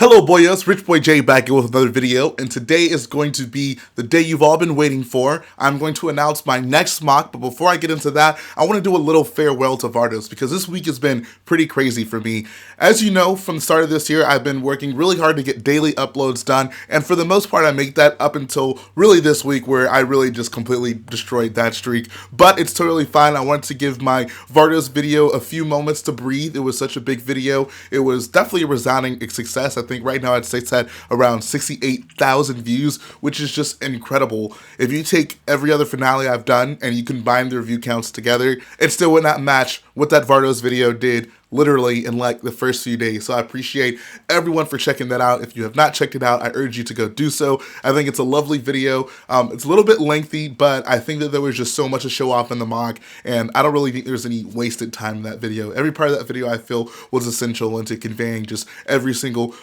Hello boyos, Rich Boy J back here with another video, and today is going to be the day you've all been waiting for. I'm going to announce my next mock, but before I get into that, I want to do a little farewell to Vardos because this week has been pretty crazy for me. As you know, from the start of this year, I've been working really hard to get daily uploads done, and for the most part, I make that up until really this week where I really just completely destroyed that streak, but it's totally fine. I wanted to give my Vardos video a few moments to breathe. It was such a big video. It was definitely a resounding success. I think right now I'd say it's at around 68,000 views, which is just incredible. If you take every other finale I've done and you combine their view counts together, it still would not match what that Vardos video did literally in like the first few days. So I appreciate everyone for checking that out. If you have not checked it out, I urge you to go do so. I think it's a lovely video. It's a little bit lengthy, but I think that there was just so much to show off in the mock, and I don't really think there's any wasted time in that video. Every part of that video I feel was essential into conveying just every single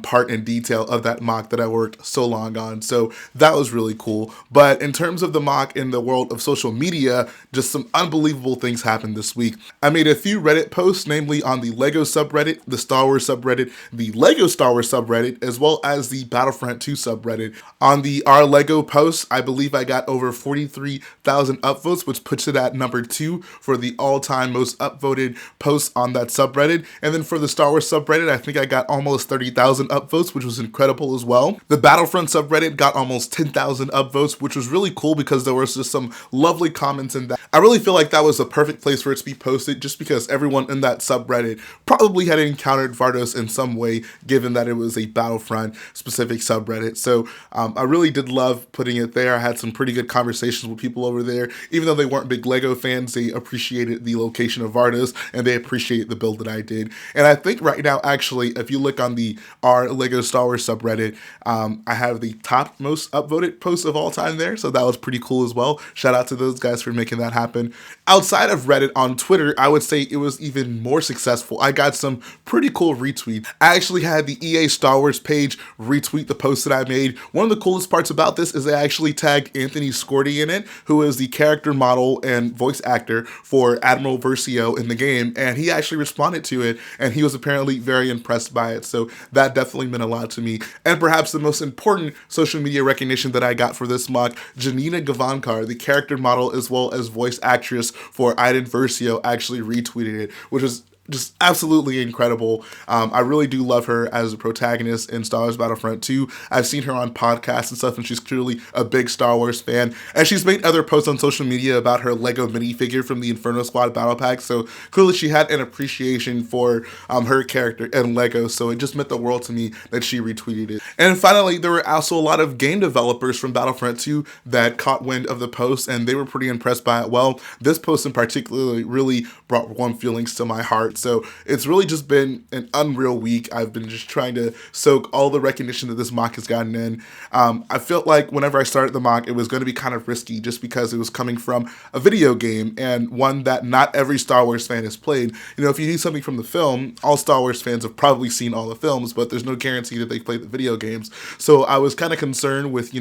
part and detail of that mock that I worked so long on. So that was really cool. But in terms of the mock in the world of social media, just some unbelievable things happened this week. I made a few Reddit posts, namely on the Lego subreddit, the Star Wars subreddit, the Lego Star Wars subreddit, as well as the Battlefront 2 subreddit. On the Our Lego posts, I believe I got over 43,000 upvotes, which puts it at number 2 for the all-time most upvoted posts on that subreddit. And then for the Star Wars subreddit, I think I got almost 30,000 upvotes, which was incredible as well. The Battlefront subreddit got almost 10,000 upvotes, which was really cool because there was just some lovely comments in that. I really feel like that was a perfect place for it to be posted just because everyone in that subreddit probably had encountered Vardos in some way, given that it was a Battlefront specific subreddit. So I really did love putting it there. I had some pretty good conversations with people over there. Even though they weren't big Lego fans, they appreciated the location of Vardos and they appreciated the build that I did. And I think right now, actually, if you look on the Our Lego Star Wars subreddit, I have the top most upvoted posts of all time there, so that was pretty cool as well. Shout out to those guys for making that happen. Outside of Reddit, on Twitter, I would say it was even more successful. I got some pretty cool retweets. I actually had the EA Star Wars page retweet the post that I made. One of the coolest parts about this is they actually tagged Anthony Scordy in it, who is the character model and voice actor for Admiral Versio in the game, and he actually responded to it, and he was apparently very impressed by it, so that definitely meant a lot to me. And perhaps the most important social media recognition that I got for this mock, Janina Gavankar, the character model as well as voice actress for Iden Versio, actually retweeted it, which is just absolutely incredible. I really do love her as a protagonist in Star Wars Battlefront 2. I've seen her on podcasts and stuff, and she's clearly a big Star Wars fan. And she's made other posts on social media about her Lego minifigure from the Inferno Squad Battle Pack. So clearly she had an appreciation for her character and Lego. So it just meant the world to me that she retweeted it. And finally, there were also a lot of game developers from Battlefront 2 that caught wind of the post, and they were pretty impressed by it. Well, this post in particular really brought warm feelings to my heart. So it's really just been an unreal week. I've been just trying to soak all the recognition that this mock has gotten in. I felt like whenever I started the mock, it was going to be kind of risky just because it was coming from a video game and one that not every Star Wars fan has played. You know, if you need something from the film, all Star Wars fans have probably seen all the films, but there's no guarantee that they played the video games. So I was kind of concerned with,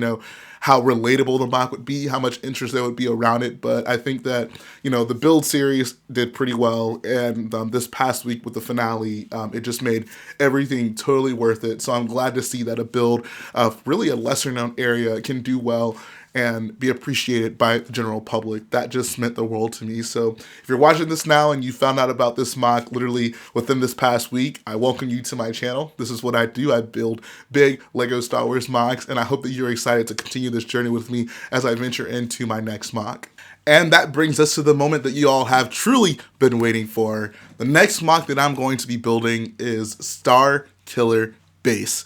how relatable the mock would be, how much interest there would be around it. But I think that, the build series did pretty well. And this past week with the finale, it just made everything totally worth it. So I'm glad to see that a build of really a lesser known area can do well and be appreciated by the general public. That just meant the world to me. So if you're watching this now and you found out about this mock literally within this past week, I welcome you to my channel. This is what I do. I build big Lego Star Wars mocks, and I hope that you're excited to continue this journey with me as I venture into my next mock. And that brings us to the moment that you all have truly been waiting for. The next mock that I'm going to be building is Star Killer Base.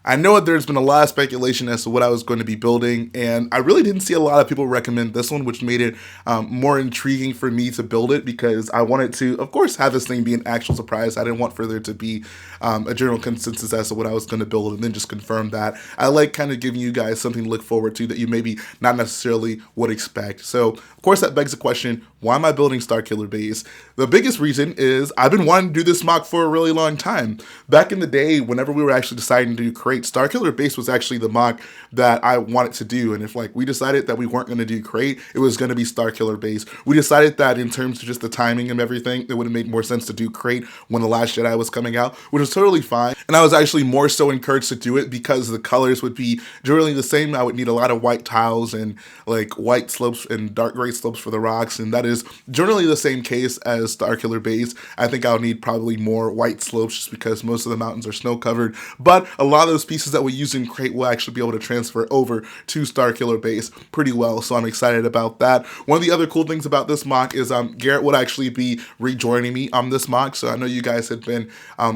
I know that there's been a lot of speculation as to what I was going to be building, and I really didn't see a lot of people recommend this one, which made it more intriguing for me to build it because I wanted to, of course, have this thing be an actual surprise. I didn't want for there to be a general consensus as to what I was going to build and then just confirm that. I like kind of giving you guys something to look forward to that you maybe not necessarily would expect. So, of course, that begs the question, why am I building Star Killer Base? The biggest reason is I've been wanting to do this mock for a really long time. Back in the day, whenever we were actually deciding to create Crate, Starkiller Base was actually the mock that I wanted to do. And if like we decided that we weren't going to do Crate, it was going to be Starkiller Base. We decided that in terms of just the timing and everything, it would have made more sense to do Crate when The Last Jedi was coming out, which was totally fine. And I was actually more so encouraged to do it because the colors would be generally the same. I would need a lot of white tiles and like white slopes and dark gray slopes for the rocks, and that is generally the same case as Starkiller Base. I think I'll need probably more white slopes just because most of the mountains are snow covered, but a lot of those pieces that we use in Crate will actually be able to transfer over to Starkiller Base pretty well, so I'm excited about that. One of the other cool things about this mock is Garrett would actually be rejoining me on this mock, so I know you guys had been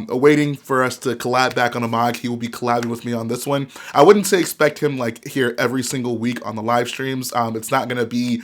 waiting for us to collab back on a mock. He will be collabing with me on this one. I wouldn't say expect him like here every single week on the live streams. It's not going to be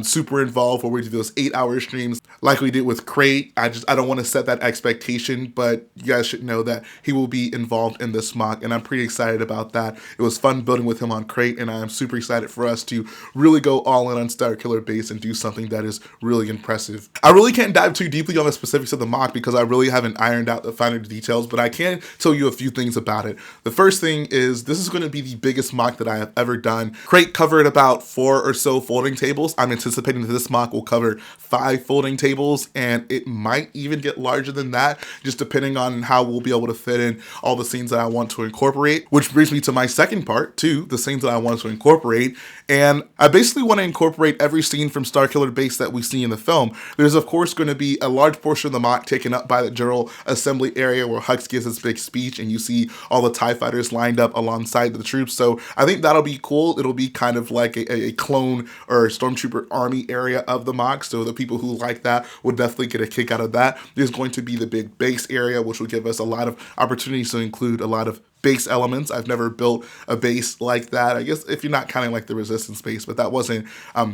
super involved where we do those 8-hour streams like we did with Crate. I don't want to set that expectation, but you guys should know that he will be involved in this mock, and I'm pretty excited about that. It was fun building with him on Crate, and I am super excited for us to really go all in on Starkiller Base and do something that is really impressive. I really can't dive too deeply on the specifics of the mock because I really haven't ironed out the finer details, but I can tell you a few things about it. The first thing is this is going to be the biggest mock that I have ever done. Crate covered about 4 or so folding tables. I'm anticipating that this mock will cover 5 folding tables, and it might even get larger than that, just depending on how we'll be able to fit in all the scenes that I want to incorporate, which brings me to my second part too, the scenes that I want to incorporate. And I basically want to incorporate every scene from Starkiller Base that we see in the film. There's of course going to be a large portion of the mock taken up by the general assembly area where Hux gives his big speech and you see all the TIE fighters lined up alongside the troops. So I think that'll be cool. It'll be kind of like a clone or stormtrooper army area of the mock. So the people who like that will definitely get a kick out of that. There's going to be the big base area, which will give us a lot of opportunities to include a lot of base elements. I've never built a base like that. I guess if you're not counting like the resistance base, but that wasn't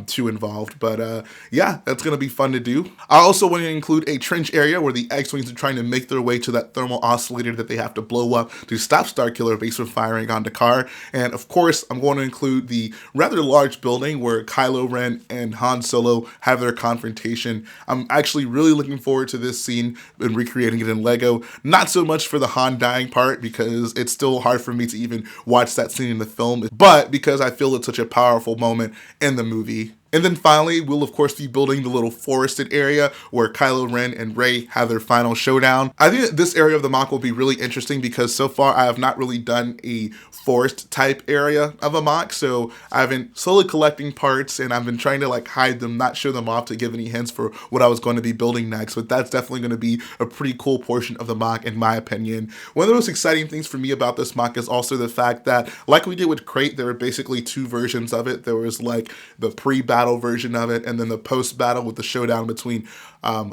too involved. But yeah, that's gonna be fun to do. I also want to include a trench area where the X-Wings are trying to make their way to that thermal oscillator that they have to blow up to stop Starkiller Base from firing on Dakar. And of course, I'm going to include the rather large building where Kylo Ren and Han Solo have their confrontation. I'm actually really looking forward to this scene and recreating it in Lego. Not so much for the Han dying part because it's still hard for me to even watch that scene in the film, but because I feel it's such a powerful moment in the movie. And then finally, we'll of course be building the little forested area where Kylo Ren and Rey have their final showdown. I think that this area of the mock will be really interesting because so far I have not really done a forest type area of a mock. So I've been slowly collecting parts and I've been trying to like hide them, not show them off to give any hints for what I was going to be building next. But that's definitely going to be a pretty cool portion of the mock in my opinion. One of the most exciting things for me about this mock is also the fact that like we did with Crate, there were basically 2 versions of it. There was like the pre-battle version of it and then the post-battle with the showdown between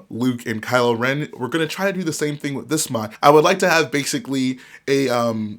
Luke and Kylo Ren. We're going to try to do the same thing with this mock. I would like to have basically a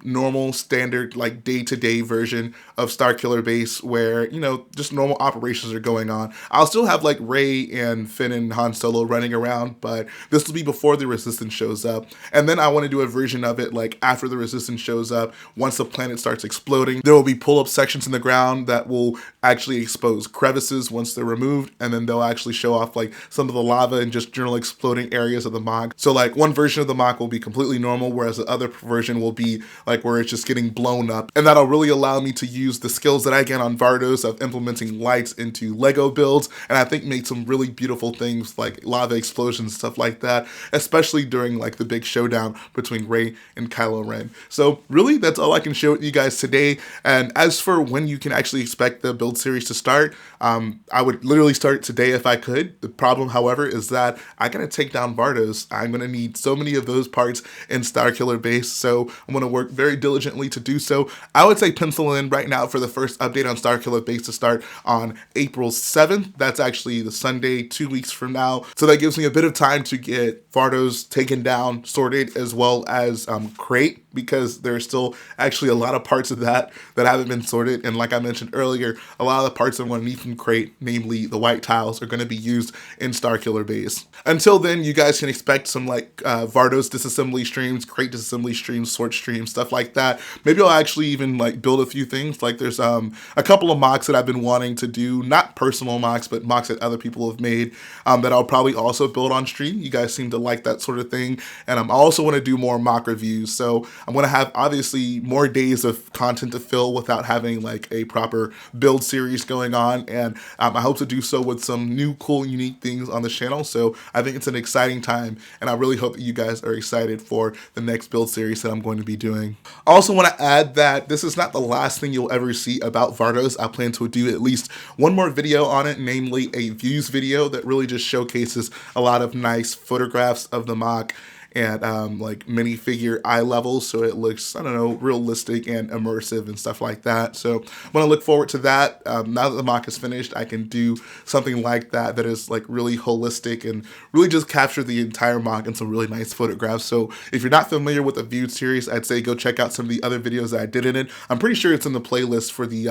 normal standard like day-to-day version of Starkiller Base where, you know, just normal operations are going on. I'll still have like Rey and Finn and Han Solo running around, but this will be before the Resistance shows up. And then I want to do a version of it like after the Resistance shows up. Once the planet starts exploding, there will be pull-up sections in the ground that will actually expose crevices once they're removed, and then they'll actually show off like some of the lava and just general exploding areas of the mock. So like one version of the mock will be completely normal, whereas the other version will be like where it's just getting blown up. And that'll really allow me to use the skills that I get on Vardos of implementing lights into Lego builds, and I think make some really beautiful things like lava explosions, stuff like that, especially during like the big showdown between Rey and Kylo Ren. So really that's all I can share with you guys today. And as for when you can actually expect the build series to start, I would literally start today if I could. The problem, however, is that I gotta take down Vardos. I'm gonna need so many of those parts in Starkiller Base, so I'm gonna work very diligently to do so. I would say pencil in right now for the first update on Starkiller Base to start on April 7th. That's actually the Sunday, 2 weeks from now. So that gives me a bit of time to get Vardos taken down, sorted, as well as Crate, because there's still actually a lot of parts of that haven't been sorted. And like I mentioned earlier, a lot of the parts that want to need from Crate, namely the white tiles, are going to be used in Starkiller Base. Until then, you guys can expect some like Vardos disassembly streams, Crate disassembly streams, sort streams, stuff like that. Maybe I'll actually even like build a few things. Like there's a couple of mocks that I've been wanting to do, not personal mocks, but mocks that other people have made that I'll probably also build on stream. You guys seem to like that sort of thing. And I also want to do more mock reviews. So I'm going to have obviously more days of content to fill without having like a proper build series going on, and I hope to do so with some new cool unique things on the channel. So I think it's an exciting time, and I really hope that you guys are excited for the next build series that I'm going to be doing. I also want to add that this is not the last thing you'll ever see about Vardos. I plan to do at least one more video on it, namely a views video that really just showcases a lot of nice photographs of the MOC and like minifigure eye levels, so it looks, I don't know, realistic and immersive and stuff like that. So I'm gonna look forward to that. Now that the MOC is finished, I can do something like that that is like really holistic and really just capture the entire MOC in some really nice photographs. So if you're not familiar with the viewed series, I'd say go check out some of the other videos that I did in it. I'm pretty sure it's in the playlist for the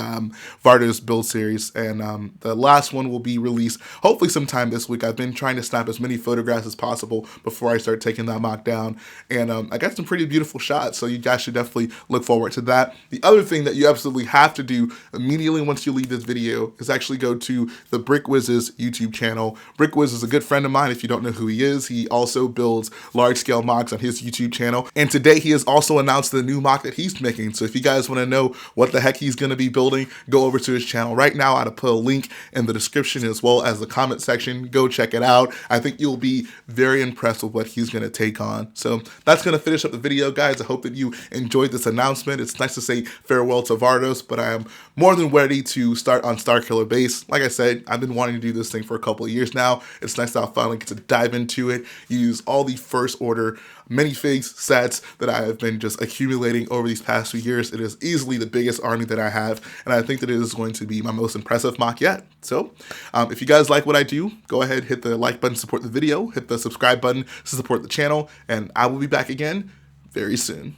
Vardos build series, and the last one will be released hopefully sometime this week. I've been trying to snap as many photographs as possible before I start taking that MOC down, and I got some pretty beautiful shots, so you guys should definitely look forward to that. The other thing that you absolutely have to do immediately once you leave this video is actually go to the BRICKWIZ'S YouTube channel. BRICKWIZ'S is a good friend of mine. If you don't know who he is, he also builds large-scale MOCs on his YouTube channel, and today he has also announced the new MOC that he's making. So if you guys want to know what the heck he's going to be building, go over to his channel right now. I'll put a link in the description as well as the comment section. Go check it out. I think you'll be very impressed with what he's going to take on. So that's going to finish up the video, guys. I hope that you enjoyed this announcement. It's nice to say farewell to Vardos, but I am more than ready to start on Starkiller Base. Like I said, I've been wanting to do this thing for a couple of years now. It's nice that I finally get to dive into it, use all the first order minifigs sets that I have been just accumulating over these past few years. It is easily the biggest army that I have, and I think that it is going to be my most impressive MOC yet. So if you guys like what I do, go ahead, hit the like button to support the video, hit the subscribe button to support the channel, and I will be back again very soon.